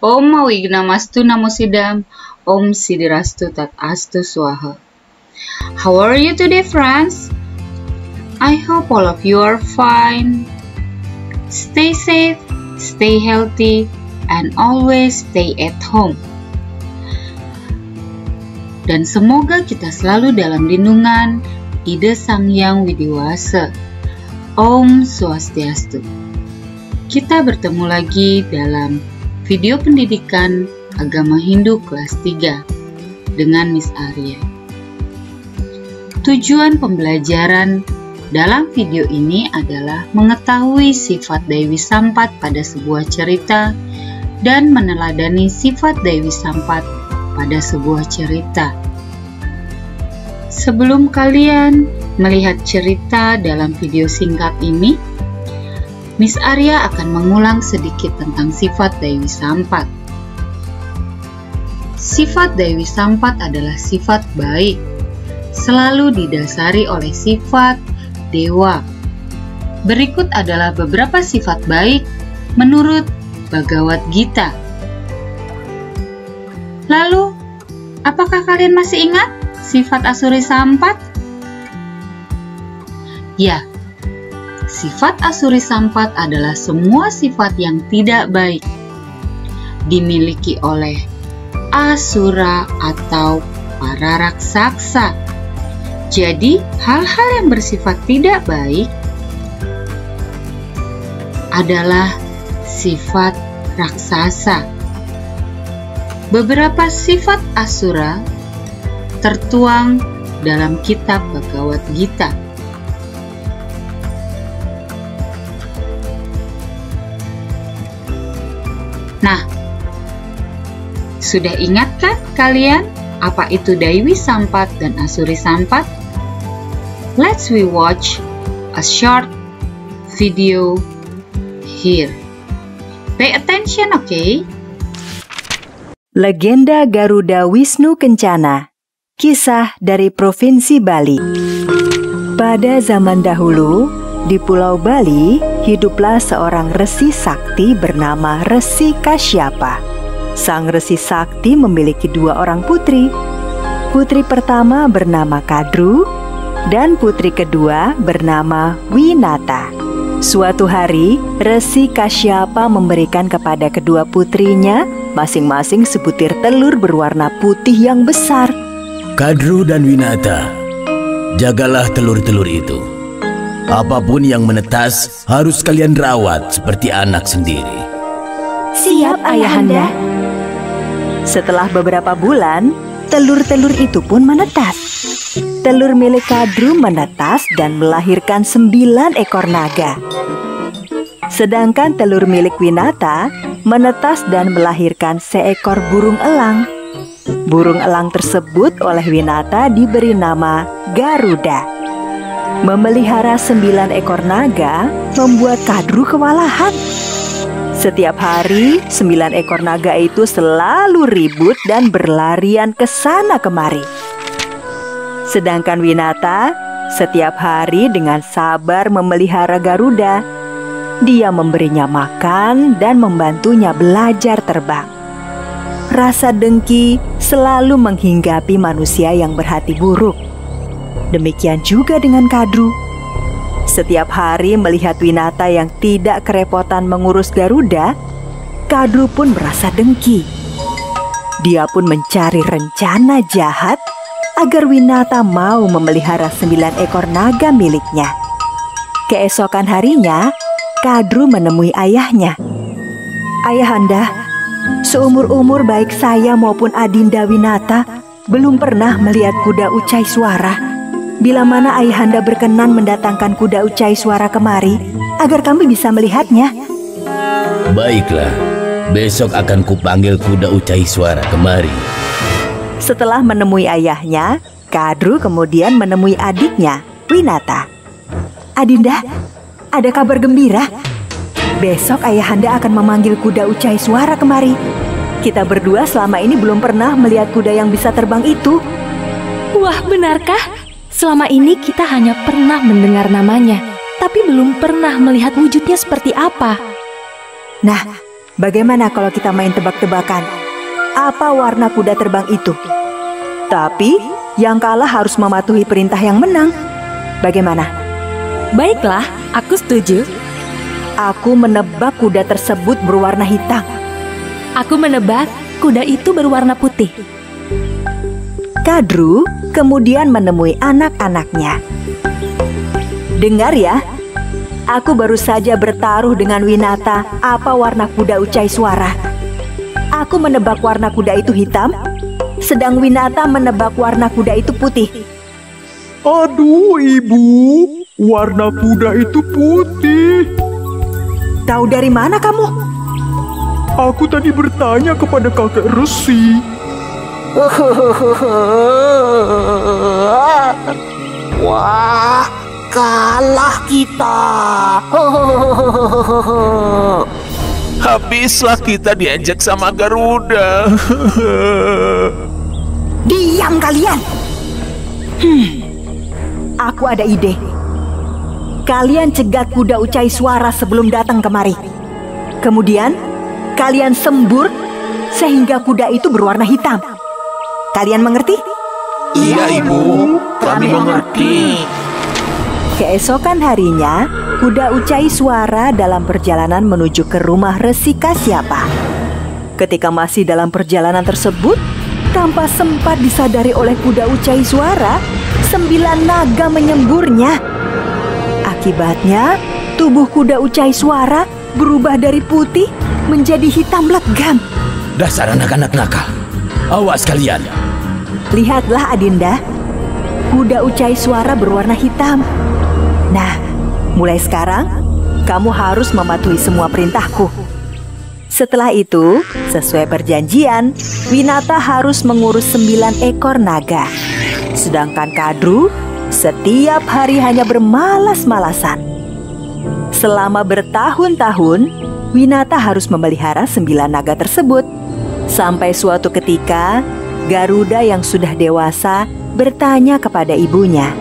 Om Mawignamastu Namosidam, Om Siddhirastu Tat Astu Swaha. How are you today, friends? I hope all of you are fine. Stay safe, stay healthy, and always stay at home. Dan semoga kita selalu dalam lindungan Ida Sang Hyang Widiwasa. Om Swastiastu. Kita bertemu lagi dalam video pendidikan agama Hindu kelas 3 dengan Miss Arya. Tujuan pembelajaran dalam video ini adalah mengetahui sifat Dewi Sampat pada sebuah cerita dan meneladani sifat Dewi Sampat pada sebuah cerita. Sebelum kalian melihat cerita dalam video singkat ini, Miss Arya akan mengulang sedikit tentang sifat Dewi Sampat. Sifat Dewi Sampat adalah sifat baik, selalu didasari oleh sifat dewa. Berikut adalah beberapa sifat baik menurut Bhagavad Gita. Lalu, apakah kalian masih ingat sifat Asuri Sampat? Ya, sifat Asuri Sampat adalah semua sifat yang tidak baik dimiliki oleh asura atau para raksasa. Jadi, hal-hal yang bersifat tidak baik adalah sifat raksasa. Beberapa sifat asura tertuang dalam kitab Bhagavad Gita. Nah, sudah ingat kan kalian apa itu Dewi Sampat dan Asuri Sampat? Let's we watch a short video here. Pay attention, okay? Legenda Garuda Wisnu Kencana. Kisah dari Provinsi Bali. Pada zaman dahulu, di Pulau Bali, hiduplah seorang resi sakti bernama Resi Kasyapa. Sang Resi Sakti memiliki 2 orang putri. Putri pertama bernama Kadru, dan putri kedua bernama Winata. Suatu hari, Resi Kasyapa memberikan kepada kedua putrinya masing-masing sebutir telur berwarna putih yang besar. Kadru dan Winata, jagalah telur-telur itu. Apapun yang menetas harus kalian rawat seperti anak sendiri. Siap, Ayahanda. Setelah beberapa bulan, telur-telur itu pun menetas. Telur milik Kadru menetas dan melahirkan 9 ekor naga. Sedangkan telur milik Winata menetas dan melahirkan seekor burung elang. Burung elang tersebut oleh Winata diberi nama Garuda. Memelihara 9 ekor naga membuat Kadru kewalahan. Setiap hari, 9 ekor naga itu selalu ribut dan berlarian ke sana kemari. Sedangkan Winata setiap hari dengan sabar memelihara Garuda. Dia memberinya makan dan membantunya belajar terbang. Rasa dengki selalu menghinggapi manusia yang berhati buruk. Demikian juga dengan Kadru. Setiap hari melihat Winata yang tidak kerepotan mengurus Garuda, Kadru pun merasa dengki. Dia pun mencari rencana jahat agar Winata mau memelihara 9 ekor naga miliknya. Keesokan harinya, Kadru menemui ayahnya. Ayahanda, seumur-umur baik saya maupun Adinda Winata belum pernah melihat kuda ucai suara. Bila mana Ayahanda berkenan mendatangkan kuda ucai suara kemari, agar kami bisa melihatnya. Baiklah, besok akan kupanggil kuda ucai suara kemari. Setelah menemui ayahnya, Kadru kemudian menemui adiknya, Winata. Adinda, ada kabar gembira. Besok Ayahanda akan memanggil kuda ucai suara kemari. Kita berdua selama ini belum pernah melihat kuda yang bisa terbang itu. Wah, benarkah? Selama ini kita hanya pernah mendengar namanya, tapi belum pernah melihat wujudnya seperti apa. Nah, Bagaimana kalau kita main tebak-tebakan? Apa warna kuda terbang itu? Tapi yang kalah harus mematuhi perintah yang menang. Bagaimana? Baiklah, aku setuju. Aku menebak kuda tersebut berwarna hitam. Aku menebak kuda itu berwarna putih. Kadru kemudian menemui anak-anaknya. Dengar ya, aku baru saja bertaruh dengan Winata apa warna kuda Ucai Suara. Aku menebak warna kuda itu hitam, sedang Winata menebak warna kuda itu putih. Aduh, Ibu, warna kuda itu putih. Tahu dari mana kamu? Aku tadi bertanya kepada kakek Resi. Wah, kalah kita. Habislah kita diajak sama Garuda. Diam kalian. Aku ada ide. Kalian cegat kuda Ucai Suara sebelum datang kemari. Kemudian kalian sembur sehingga kuda itu berwarna hitam. Kalian mengerti? Iya, Ibu, kami mengerti. Keesokan harinya, kuda Ucai Suara dalam perjalanan menuju ke rumah Resi Kasyapa. Ketika masih dalam perjalanan tersebut, tanpa sempat disadari oleh kuda Ucai Suara, 9 naga menyemburnya. Akibatnya, tubuh kuda Ucai Suara berubah dari putih menjadi hitam legam. Dasar anak-anak nakal. Awas kalian. Lihatlah Adinda, kuda Ucai Suara berwarna hitam. Nah, mulai sekarang kamu harus mematuhi semua perintahku. Setelah itu, sesuai perjanjian, Winata harus mengurus 9 ekor naga. Sedangkan Kadru setiap hari hanya bermalas-malasan. Selama bertahun-tahun, Winata harus memelihara 9 naga tersebut. Sampai suatu ketika, Garuda yang sudah dewasa bertanya kepada ibunya.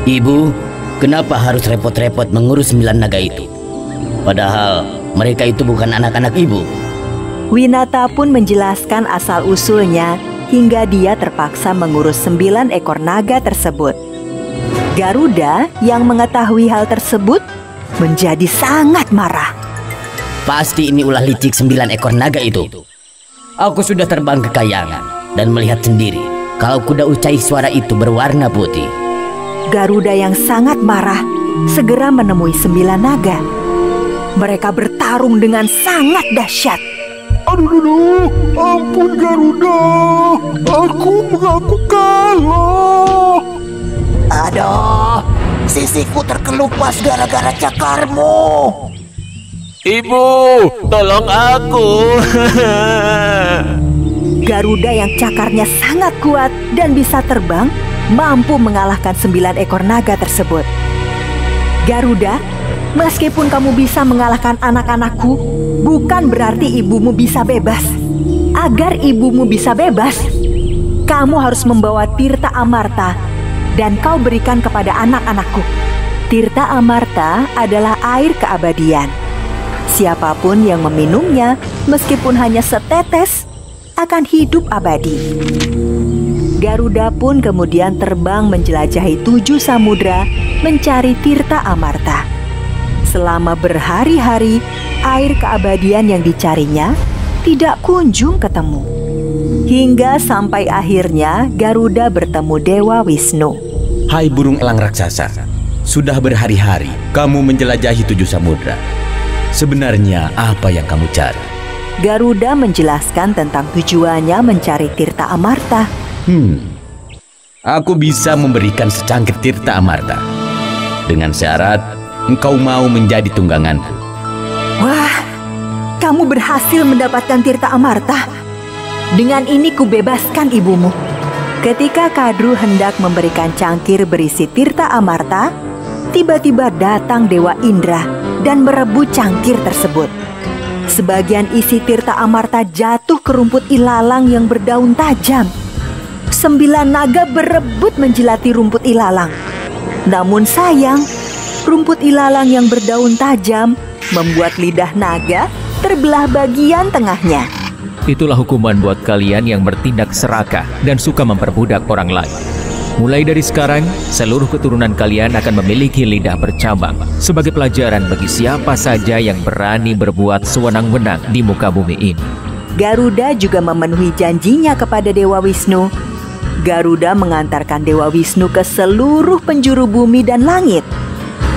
Ibu, kenapa harus repot-repot mengurus 9 naga itu? Padahal mereka itu bukan anak-anak ibu. Winata pun menjelaskan asal-usulnya hingga dia terpaksa mengurus 9 ekor naga tersebut. Garuda yang mengetahui hal tersebut menjadi sangat marah. Pasti ini ulah licik 9 ekor naga itu. Aku sudah terbang ke kayangan dan melihat sendiri kalau kuda Ucai Suara itu berwarna putih. Garuda yang sangat marah segera menemui 9 naga. Mereka bertarung dengan sangat dahsyat. Aduh, ampun Garuda. Aku mengaku kalah. Aduh, sisiku terkelupas gara-gara cakarmu. Ibu, tolong aku. Garuda yang cakarnya sangat kuat dan bisa terbang mampu mengalahkan 9 ekor naga tersebut. Garuda, meskipun kamu bisa mengalahkan anak-anakku, bukan berarti ibumu bisa bebas. Agar ibumu bisa bebas, kamu harus membawa Tirta Amarta dan kau berikan kepada anak-anakku. Tirta Amarta adalah air keabadian. Siapapun yang meminumnya, meskipun hanya setetes, akan hidup abadi. Garuda pun kemudian terbang menjelajahi 7 samudra mencari Tirta Amarta. Selama berhari-hari, air keabadian yang dicarinya tidak kunjung ketemu. Hingga sampai akhirnya Garuda bertemu Dewa Wisnu. Hai burung elang raksasa, sudah berhari-hari kamu menjelajahi 7 samudra. Sebenarnya apa yang kamu cari? Garuda menjelaskan tentang tujuannya mencari Tirta Amarta. Aku bisa memberikan secangkir Tirta Amarta dengan syarat engkau mau menjadi tungganganku. Wah, kamu berhasil mendapatkan Tirta Amarta. Dengan ini kubebaskan ibumu. Ketika Kadru hendak memberikan cangkir berisi Tirta Amarta, tiba-tiba datang Dewa Indra dan merebut cangkir tersebut. Sebagian isi Tirta Amarta jatuh ke rumput ilalang yang berdaun tajam. 9 naga berebut menjilati rumput ilalang. Namun sayang, rumput ilalang yang berdaun tajam membuat lidah naga terbelah bagian tengahnya. Itulah hukuman buat kalian yang bertindak serakah dan suka memperbudak orang lain. Mulai dari sekarang, seluruh keturunan kalian akan memiliki lidah bercabang sebagai pelajaran bagi siapa saja yang berani berbuat sewenang-wenang di muka bumi ini. Garuda juga memenuhi janjinya kepada Dewa Wisnu. Garuda mengantarkan Dewa Wisnu ke seluruh penjuru bumi dan langit.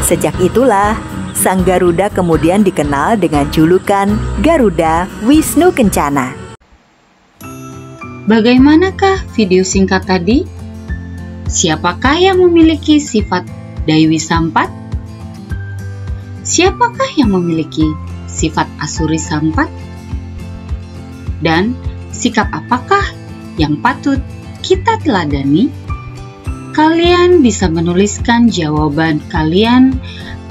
Sejak itulah, Sang Garuda kemudian dikenal dengan julukan Garuda Wisnu Kencana. Bagaimanakah video singkat tadi? Siapakah yang memiliki sifat Daiwi Sampat? Siapakah yang memiliki sifat Asuri Sampat? Dan sikap apakah yang patut kita teladani? Kalian bisa menuliskan jawaban kalian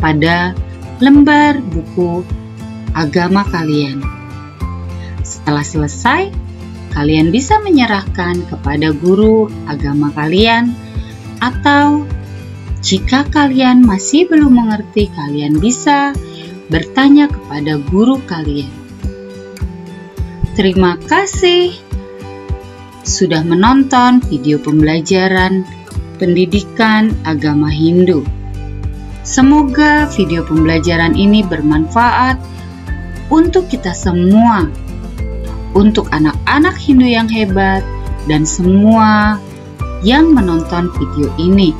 pada lembar buku agama kalian. Setelah selesai, kalian bisa menyerahkan kepada guru agama kalian, atau jika kalian masih belum mengerti, kalian bisa bertanya kepada guru kalian. Terima kasih sudah menonton video pembelajaran pendidikan agama Hindu. Semoga video pembelajaran ini bermanfaat untuk kita semua, untuk anak-anak Hindu yang hebat dan semua yang menonton video ini.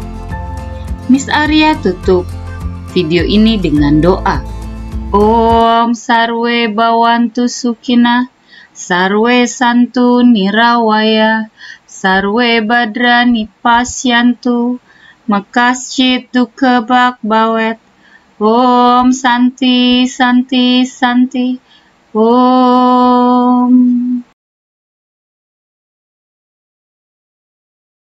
Miss Arya tutup video ini dengan doa. Om Sarwe Bhavantu Sukhina, Sarwe Santu Nirawaya, Sarwe Badrani Pasyantu, Makaschit Dukkha Bhak Bhavet. Om Santi Santi Santi. Om